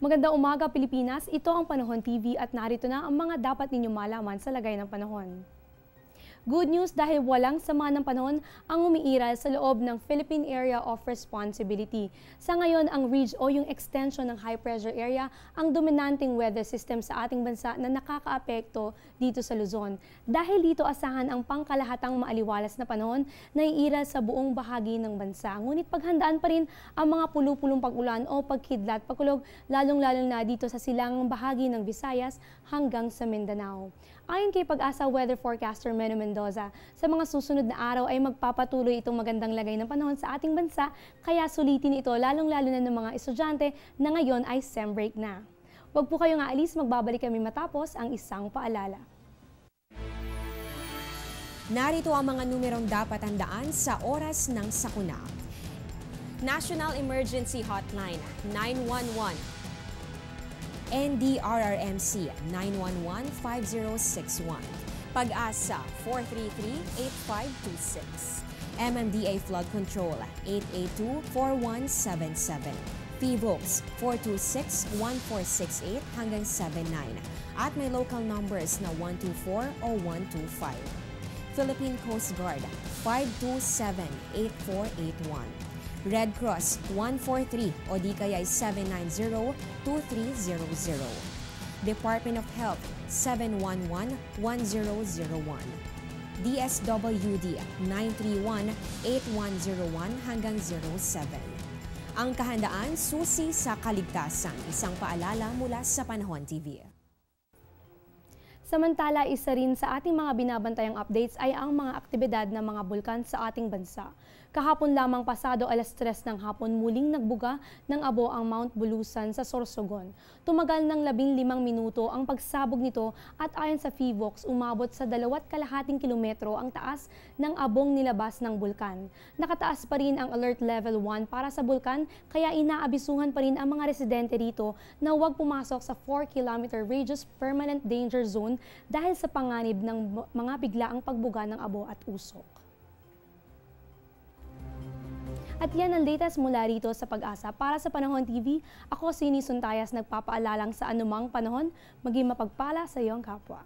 Magandang umaga, Pilipinas. Ito ang Panahon TV at narito na ang mga dapat ninyong malaman sa lagay ng panahon. Good news dahil walang sama ng panahon ang umiiral sa loob ng Philippine Area of Responsibility. Sa ngayon, ang ridge o yung extension ng high pressure area ang dominanting weather system sa ating bansa na nakakaapekto dito sa Luzon. Dahil dito asahan ang pangkalahatang maaliwalas na panahon na iiral sa buong bahagi ng bansa. Ngunit paghandaan pa rin ang mga pulupulong pag-ulan o pagkidlat, pagkulog, lalong-lalong na dito sa silangang bahagi ng Visayas hanggang sa Mindanao. Ayon kay Pag-asa Weather Forecaster Meno Mendoza, sa mga susunod na araw ay magpapatuloy itong magandang lagay ng panahon sa ating bansa, kaya sulitin ito lalong-lalo na ng mga estudyante na ngayon ay SEM break na. Huwag po kayong aalis, magbabalik kami matapos ang isang paalala. Narito ang mga numerong dapat tandaan sa oras ng sakuna. National Emergency Hotline 911. NDRRMC 911-5061. Pag-asa 433-8526. MMDA Flood Control 882-4177. PVOX 426-1468 hanggang 79. At may local numbers na 124 o 125. Philippine Coast Guard 527-8481. Red Cross 143 o di kaya 790-2300. Department of Health 711-1001. DSWD 931-8101 hanggang 07. Ang kahandaan susi sa kaligtasan. Isang paalala mula sa Panahon TV. Samantala, isa rin sa ating mga binabantayang updates ay ang mga aktibidad ng mga bulkan sa ating bansa. Kahapon lamang pasado 3:00 ng hapon muling nagbuga ng abo ang Mount Bulusan sa Sorsogon. Tumagal ng 15 minuto ang pagsabog nito at ayon sa PVOX umabot sa 2.5 kilometro ang taas ng abong nilabas ng bulkan. Nakataas pa rin ang Alert Level 1 para sa bulkan kaya inaabisuhan pa rin ang mga residente rito na huwag pumasok sa 4-kilometer radius permanent danger zone dahil sa panganib ng mga biglaang pagbuga ng abo at usok. At yan ang latest mula rito sa Pag-asa. Para sa Panahon TV, ako si Nini Suntayas nagpapaalalang sa anumang panahon, maging mapagpala sa iyong kapwa.